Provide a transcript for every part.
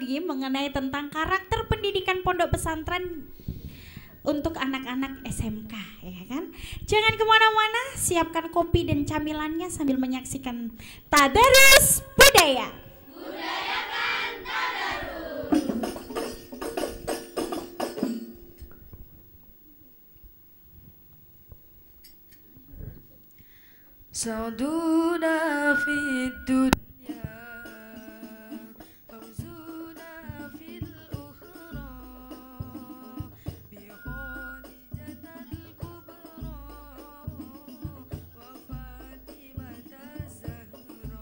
lagi mengenai tentang karakter pendidikan pondok pesantren untuk anak-anak SMK, ya kan? Jangan kemana-mana, siapkan kopi dan camilannya sambil menyaksikan Tadarus Budaya. Budayakan Tadarus. Sauduna fid dunya fawzuna fil ukhra bi khadijatal kubra wa fatimata zahra.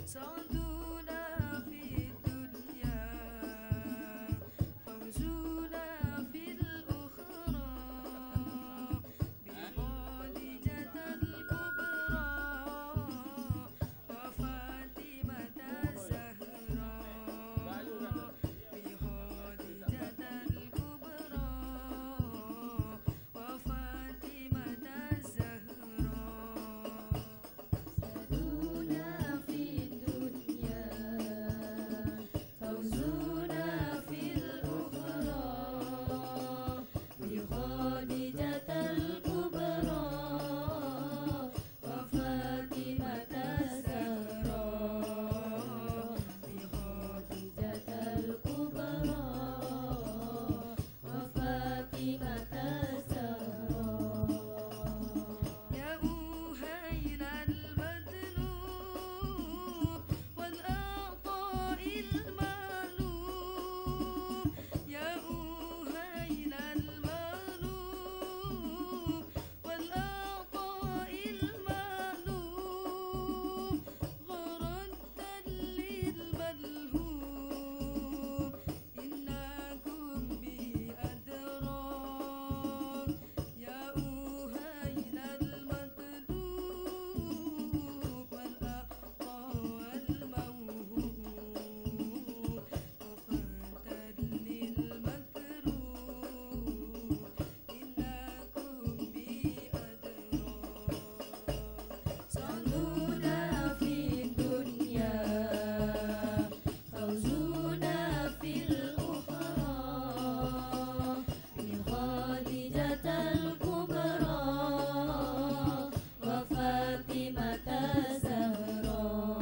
Sauduna fid dunya fawzuna fil ukhra bi khadijatal kubra wa fatimata zahra bi khadijatal kubra wa fatimata zahra. Saduna fid dunya fawzuna fil ukhra bi khadijatal kubra wa fatimata zahra bi khadijatal kubra wa fatimata zahra. يا أهيل المذنوب والعطاء المعلوم يا أهيل المغلوب والعطاء المعلوم غردا للملهوم إنكم بأدراك يا أهيل المطلوب والأعطى والموهوب وفاتا للمكروه إنكم بأدراك. صلونا في الدنيا فوزنا في الأخرى بخادجة الكبرى وفاطمة الزهراء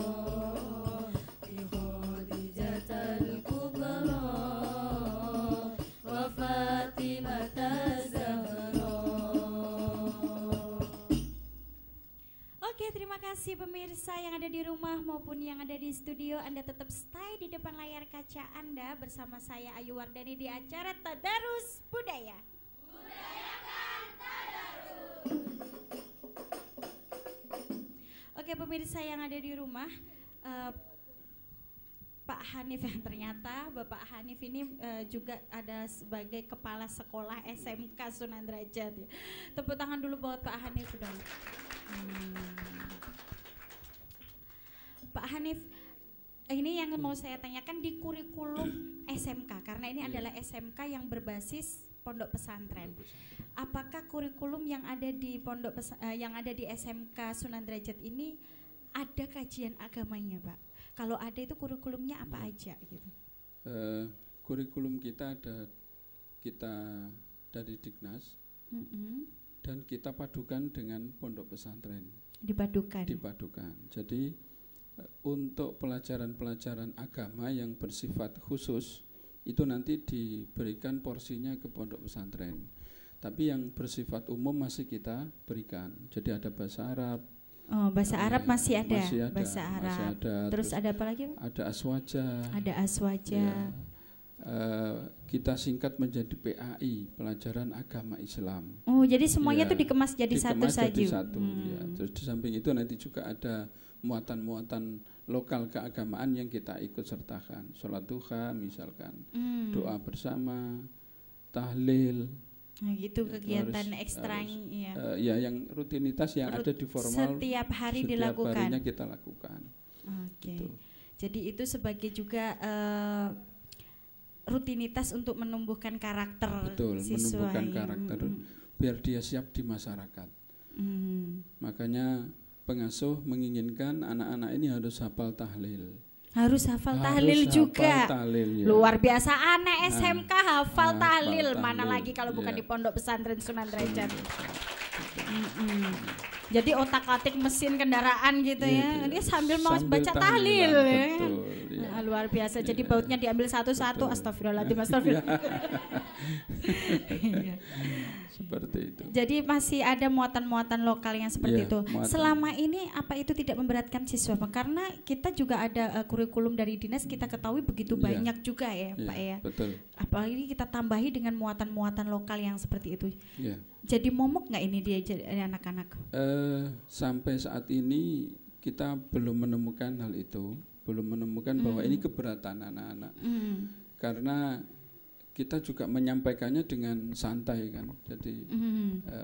بخادجة الكبرى وفاطمة الزهراء. Oke, terima kasih pemirsa yang ada di rumah maupun yang ada di studio. Anda tetap stay di depan layar kaca Anda bersama saya Ayu Wardani di acara Tadarus Budaya. Oke, pemirsa yang ada di rumah, Pak Hanif yang ternyata Bapak Hanif ini juga ada sebagai kepala sekolah SMK Sunan Derajat. Ya. Tepuk tangan dulu buat Pak Hanif dong. Pak Hanif, ini yang mau saya tanyakan di kurikulum SMK karena ini adalah SMK yang berbasis pondok pesantren. Apakah kurikulum yang ada di yang ada di SMK Sunan Derajat ini ada kajian agamanya, Pak? Kalau ada itu kurikulumnya apa aja gitu? Kurikulum kita dari Dignas dan kita padukan dengan pondok pesantren. Dipadukan. Jadi untuk pelajaran-pelajaran agama yang bersifat khusus itu nanti diberikan porsinya ke pondok pesantren. Tapi yang bersifat umum masih kita berikan. Jadi ada bahasa Arab. Oh, bahasa Arab masih ada. Bahasa Arab. Terus ada apa lagi? Ada aswaja. Ada aswaja. Ya. Kita singkat menjadi PAI, pelajaran agama Islam. Oh, jadi semuanya Ya, tuh dikemas jadi satu saja. Ya. Terus di samping itu nanti juga ada muatan-muatan lokal keagamaan yang kita ikut sertakan. Sholat duha misalkan, doa bersama, tahlil. Nah, gitu kegiatan harus, ekstra ya yang rutinitas yang ada di formal setiap hari setiap dilakukan. harinya kita lakukan. Oke. Jadi itu sebagai juga rutinitas untuk menumbuhkan karakter siswa. Menumbuhkan karakter biar dia siap di masyarakat. Makanya pengasuh menginginkan anak-anak ini harus hafal tahlil. Harus hafal Harus tahlil hafal juga. tahlil, ya. Luar biasa, anak SMK hafal hafal tahlil. Mana tahlil, lagi kalau bukan iya. di Pondok Pesantren Sunan Derajat. Jadi otak-atik mesin kendaraan gitu ya. Dia sambil mau Sambil baca tahlilan, tahlil ya. betul, iya. Nah, luar biasa. Jadi bautnya diambil satu-satu. Betul. Astagfirullahaladzim, astagfirullah. Iya. Seperti itu. Jadi masih ada muatan-muatan lokal yang seperti Iya, itu. muatan. Selama ini apa itu tidak memberatkan siswa, Pak? Karena kita juga ada kurikulum dari dinas, kita ketahui begitu Iya. banyak juga ya, Iya, Pak ya. betul. Apalagi kita tambahi dengan muatan-muatan lokal yang seperti itu. Iya. Jadi momok nggak ini dia anak-anak? Sampai saat ini kita belum menemukan hal itu, belum menemukan bahwa ini keberatan anak-anak. Karena kita juga menyampaikannya dengan santai kan. Jadi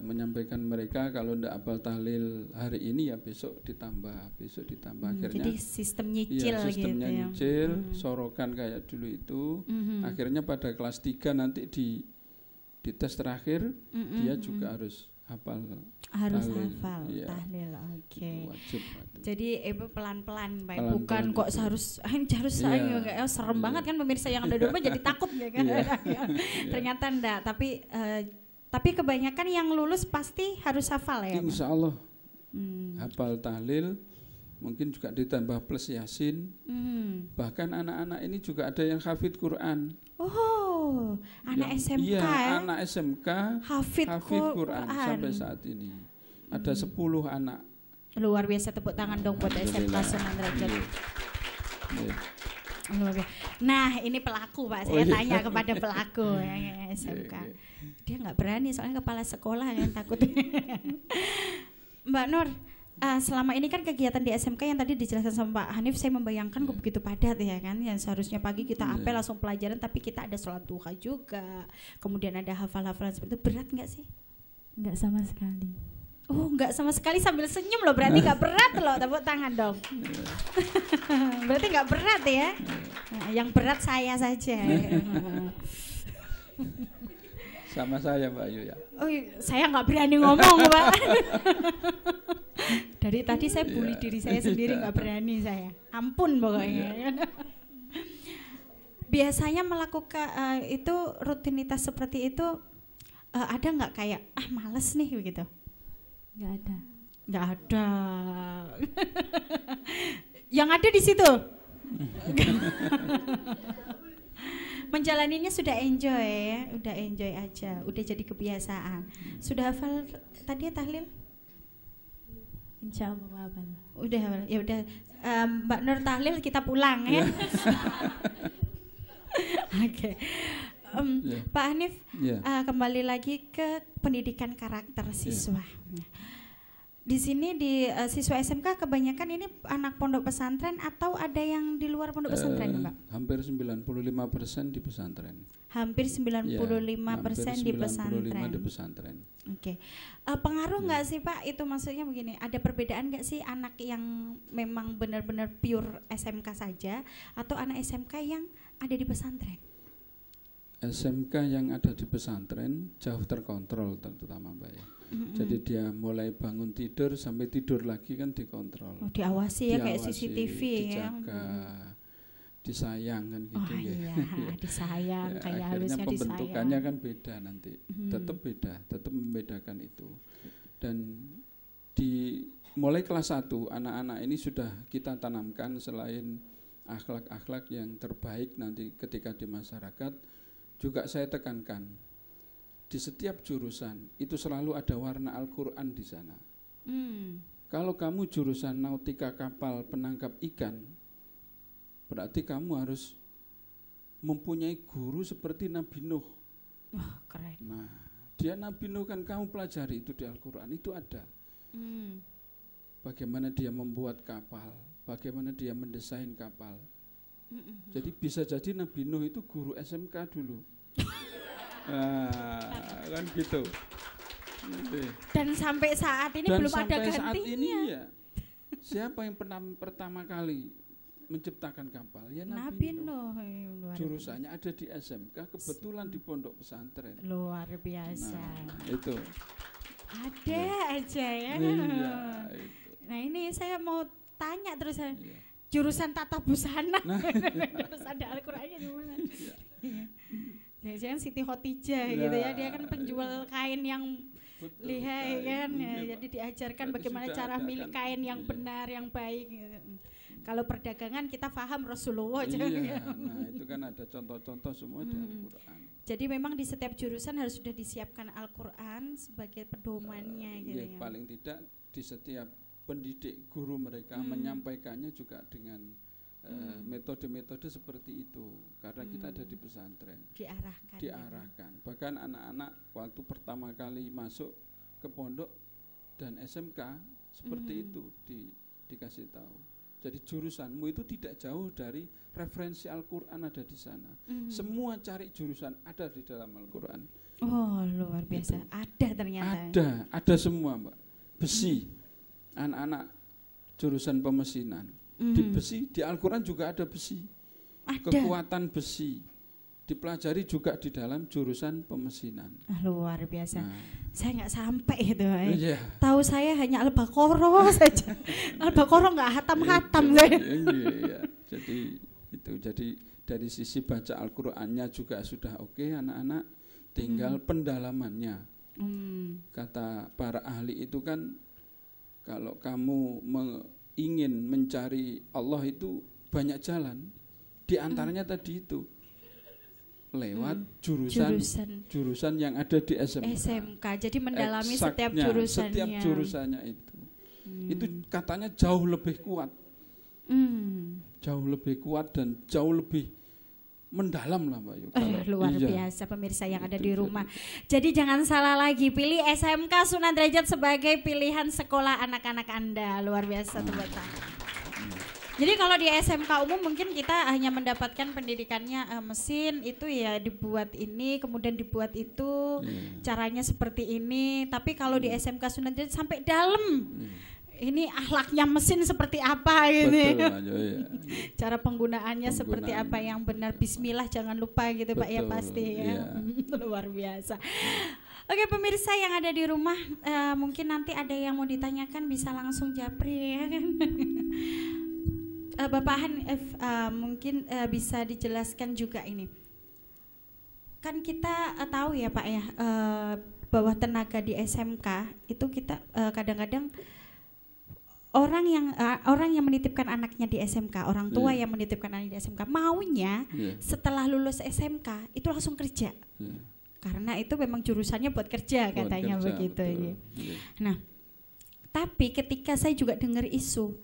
menyampaikan mereka kalau ndak hafal tahlil hari ini ya besok ditambah. Akhirnya Jadi sistem nyicil sistemnya gitu ya. nyicil, sorokan kayak dulu itu. Akhirnya pada kelas 3 nanti di tes terakhir dia juga harus hafal Harus tahlil. hafal Iya, tahlil. Oke. wajib itu. Jadi ibu pelan-pelan, Pak. Pelan-pelan Bukan kok itu. harus Iya. serem Iya. banget kan pemirsa yang ada di rumah jadi takut ya kan. Iya. Ternyata enggak, tapi kebanyakan yang lulus pasti harus hafal ya, Pak? Insya Allah Hmm. hafal tahlil, mungkin juga ditambah plus yasin. Bahkan anak-anak ini juga ada yang hafid Quran. Oh, anak Yang- SMK iya, ya? anak SMK Hafid Quran sampai saat ini. Ada 10 anak. Luar biasa, tepuk tangan dong buat SMK Alhamdulillah. Sunan Derajat. Iya. Iya. Luar biasa. Nah, ini pelaku, Pak. Saya iya. tanya kepada pelaku ya, SMK. Iya, Dia nggak berani soalnya kepala sekolah yang takut. Mbak Nur, selama ini kan kegiatan di SMK yang tadi dijelaskan sama Pak Hanif, saya membayangkan kok begitu padat ya kan, yang seharusnya pagi kita apel langsung pelajaran, tapi kita ada sholat duha juga, kemudian ada hafal-hafalan seperti itu. Berat nggak sih? Enggak sama sekali. Oh, nggak sama sekali, sambil senyum loh, berarti nggak berat loh, tepuk tangan dong. Berarti nggak berat ya? Nah, yang berat saya saja. Sama saya Mbak Ayu ya. Oh, saya nggak berani ngomong, Pak. Dari tadi saya bully diri saya sendiri, nggak berani saya. Ampun pokoknya. Biasanya melakukan itu rutinitas seperti itu ada nggak kayak males nih begitu? Enggak ada. Nggak ada. Yang ada di situ. Menjalaninya sudah enjoy ya, udah enjoy aja, udah jadi kebiasaan. Sudah hafal tadi ya tahlil? Insya Allah hafal. Udah hafal. Ya udah, Mbak Nur tahlil, kita pulang ya. Oke. Iya. Pak Hanif, Iya. kembali lagi ke pendidikan karakter siswa. Di sini di siswa SMK kebanyakan ini anak pondok pesantren atau ada yang di luar pondok pesantren, Mbak? Hampir 95% di pesantren. Hampir 95% di 95% di pesantren. pesantren. Oke. Pengaruh nggak sih Pak? Itu maksudnya begini, ada perbedaan nggak sih anak yang memang benar-benar pure SMK saja atau anak SMK yang ada di pesantren? SMK yang ada di pesantren jauh terkontrol terutama Mbak ya. Jadi dia mulai bangun tidur sampai tidur lagi kan dikontrol. Oh, diawasi ya kayak Diawasi, CCTV ya. dijaga, disayang kan gitu Oh ya. iya, disayang Ya, kayak akhirnya harusnya pembentukannya disayang. kan beda nanti. Tetap beda, tetap membedakan itu. Dan di mulai kelas 1 anak-anak ini sudah kita tanamkan selain akhlak-akhlak yang terbaik nanti ketika di masyarakat, juga saya tekankan di setiap jurusan itu selalu ada warna Al-Quran di sana. Kalau kamu jurusan nautika kapal penangkap ikan, berarti kamu harus mempunyai guru seperti Nabi Nuh. Wah, keren. Nah, dia Nabi Nuh kan kamu pelajari itu di Al-Quran, itu ada. Bagaimana dia membuat kapal, bagaimana dia mendesain kapal. Jadi bisa jadi Nabi Nuh itu guru SMK dulu. Kan gitu. Dan sampai saat ini Dan belum ada sampai saat gantinya. ini ya, siapa yang pertama kali menciptakan kapal? Ya Nabi Nuh. Nuh. Luar, Jurusannya ada di SMK, kebetulan di pondok pesantren. luar biasa. Nah, itu. Ada aja ya. Iya, itu. Nah ini saya mau tanya terus, Iya. jurusan tata busana. Nah. Harus ada Al-Qur'annya di mana? Jangan Siti Khotijah gitu ya, dia kan penjual kain yang Betul, lihai kan, kain, ya, iya, jadi Pak. diajarkan Berarti bagaimana sudah cara ada milih kan? kain yang Iya. benar, yang baik. Gitu. Kalau perdagangan kita paham Rasulullah. jangan Iya, ya. nah itu kan ada contoh-contoh semua di Al-Qur'an. Jadi memang di setiap jurusan harus sudah disiapkan Al-Qur'an sebagai pedomannya gitu Ya, ya. paling tidak di setiap pendidik guru mereka menyampaikannya juga dengan metode-metode seperti itu, karena kita ada di pesantren Diarahkan. ya. diarahkan. Bahkan anak-anak waktu pertama kali masuk ke pondok dan SMK seperti itu dikasih tahu. Jadi jurusanmu itu tidak jauh dari referensi Al-Qur'an ada di sana. Semua cari jurusan ada di dalam Al-Qur'an. Oh luar biasa, ada ternyata. Ada semua, Mbak. Besi, anak-anak jurusan pemesinan. Di besi, di Al-Qur'an juga ada besi. Ada. Kekuatan besi dipelajari juga di dalam jurusan pemesinan. Luar biasa. Nah, Saya nggak sampai itu. iya. Tahu saya hanya Al-Baqarah saja. Al-Baqarah nggak hatam-hatam saya. Iya. Jadi dari sisi baca Al-Qur'annya juga sudah oke anak-anak, tinggal pendalamannya. Kata para ahli itu kan, kalau kamu ingin mencari Allah itu banyak jalan. Di antaranya tadi itu lewat jurusan yang ada di SMK. Jadi mendalami setiap Eksaknya, jurusannya. Setiap jurusannya itu. Itu katanya jauh lebih kuat. Jauh lebih kuat dan jauh lebih mendalam lah Mbak Yu. Luar biasa pemirsa yang ada di rumah. Jadi jangan salah lagi, pilih SMK Sunan Derajat sebagai pilihan sekolah anak-anak Anda. Luar biasa teman. Jadi kalau di SMK umum mungkin kita hanya mendapatkan pendidikannya mesin itu ya dibuat ini kemudian dibuat itu, caranya seperti ini. Tapi kalau di SMK Sunan Derajat sampai dalam. Ini akhlaknya mesin seperti apa gitu. Betul, ya. Cara penggunaannya seperti apa yang benar. Bismillah jangan lupa gitu Pak ya Betul, pasti ya. iya. Luar biasa. Oke pemirsa yang ada di rumah, mungkin nanti ada yang mau ditanyakan bisa langsung japri ya kan. Bapak Hanif mungkin bisa dijelaskan juga ini. Kan kita tahu ya Pak ya bahwa tenaga di SMK itu kita kadang-kadang orang yang menitipkan anaknya di SMK, orang tua yang menitipkan anaknya di SMK maunya setelah lulus SMK itu langsung kerja. Karena itu memang jurusannya buat kerja katanya begitu. Ya. Nah, tapi ketika saya juga dengar isu,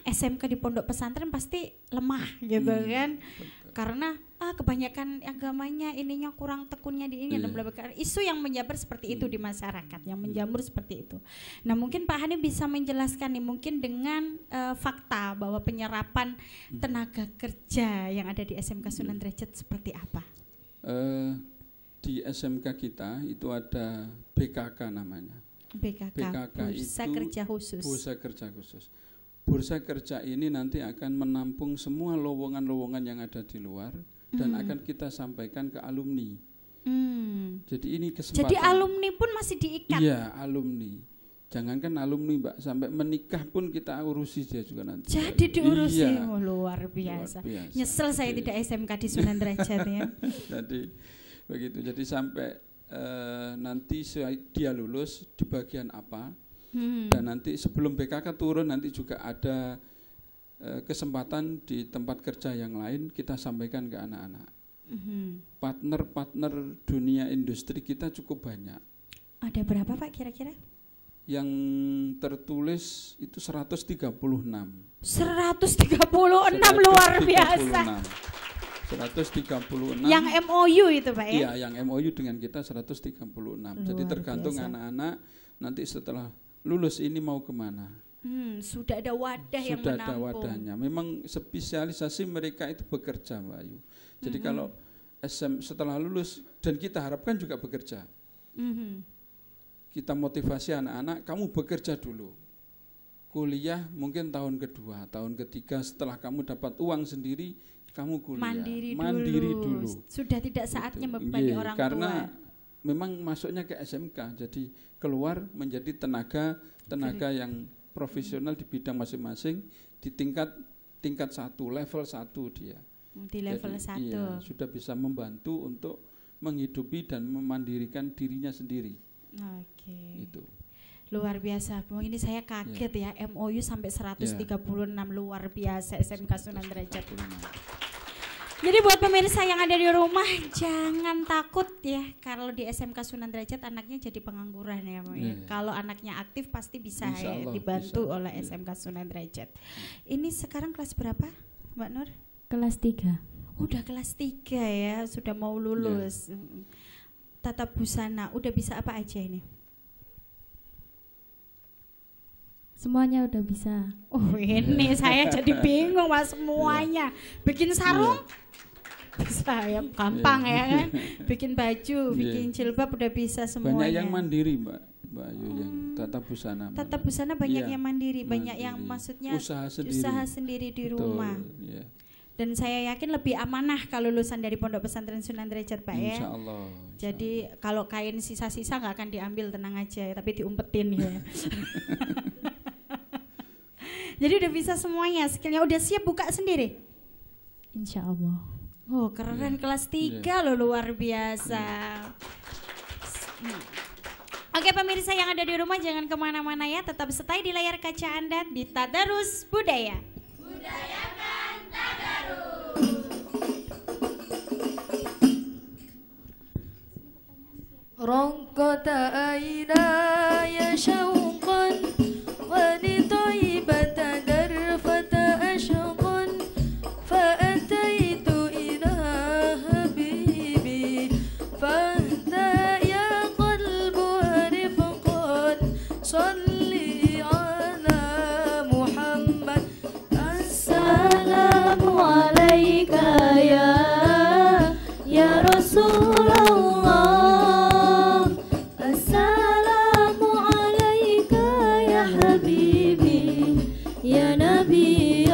SMK di pondok pesantren pasti lemah gitu kan. Karena kebanyakan agamanya ininya kurang tekunnya di ini dan bla-bla. Isu yang menjabar seperti itu di masyarakat, yang menjamur seperti itu. Nah, mungkin Pak Hanif bisa menjelaskan nih mungkin dengan fakta bahwa penyerapan tenaga kerja yang ada di SMK Sunan Derajat seperti apa? Di SMK kita itu ada BKK namanya. BKK Bursa Kerja Khusus. Bursa Kerja Khusus. Bursa kerja ini nanti akan menampung semua lowongan-lowongan yang ada di luar dan akan kita sampaikan ke alumni. Jadi ini kesempatan. Jadi alumni pun masih diikat? Iya, alumni. Jangankan alumni Mbak, sampai menikah pun kita urusi dia juga nanti. Jadi diurusi, iya. Luar biasa. Luar biasa. Nyesel saya tidak SMK di Sunan Derajat ya. Jadi begitu, jadi sampai nanti dia lulus di bagian apa, dan nanti sebelum BKK turun nanti juga ada kesempatan di tempat kerja yang lain kita sampaikan ke anak-anak. Partner-partner dunia industri kita cukup banyak. Ada berapa Pak kira-kira? Yang tertulis itu 136. 136 luar biasa. 136. Yang MOU itu Pak ya? Iya, yang MOU dengan kita 136. Jadi tergantung anak-anak nanti setelah lulus ini mau kemana. Sudah ada wadah yang menampung. Sudah ada wadahnya. Memang spesialisasi mereka itu bekerja Mbak Ayu. Jadi kalau setelah lulus dan kita harapkan juga bekerja. Kita motivasi anak-anak, kamu bekerja dulu. Kuliah mungkin tahun kedua, tahun ketiga setelah kamu dapat uang sendiri, kamu kuliah. Mandiri dulu. Sudah tidak saatnya membebani orang tua. Karena memang masuknya ke SMK, jadi keluar menjadi tenaga yang profesional di bidang masing-masing di tingkat tingkat 1, level 1 dia. Di level Jadi, 1. iya, sudah bisa membantu untuk menghidupi dan memandirikan dirinya sendiri. Oke. Itu. Luar biasa. Oh, ini saya kaget ya. MOU sampai 136 luar biasa SMK Sunan Derajat. Jadi buat pemirsa yang ada di rumah jangan takut ya kalau di SMK Sunan Derajat anaknya jadi pengangguran ya, Mbak. Ya. Kalau anaknya aktif pasti bisa Insya ya, Allah, dibantu bisa. oleh SMK Sunan Derajat. Ini sekarang kelas berapa, Mbak Nur? Kelas 3. Udah kelas 3 ya, sudah mau lulus. Tata busana, udah bisa apa aja ini? Semuanya udah bisa. Oh ini saya jadi bingung Mas semuanya. Bikin sarung bisa ya, gampang ya kan. Bikin baju, bikin jilbab udah bisa semuanya. Banyak yang mandiri Mbak Ayu yang tata busana. Tata busana banyak Iya, yang mandiri, banyak yang mandiri. maksudnya Usaha sendiri. di Betul, rumah. iya. Dan saya yakin lebih amanah kalau lulusan dari Pondok Pesantren Sunan Derajat Pak ya. Insya Allah. Jadi kalau kain sisa-sisa nggak akan diambil, tenang aja, tapi diumpetin ya. Jadi udah bisa semuanya, skillnya udah siap buka sendiri. Insya Allah. Oh keren, kelas 3 loh, luar biasa. Oke pemirsa yang ada di rumah jangan kemana-mana ya, tetap stay di layar kaca Anda di Tadarus Budaya. Budayakan Tadarus. رقت عيناي شوقا ولطيبة درفة أشقا فأتيت إلى حبيبي فاهدى يا قلب ورفقا صلي على محمد السلام عليك يا رسول الله السلام عليك يا حبيبي يا نبي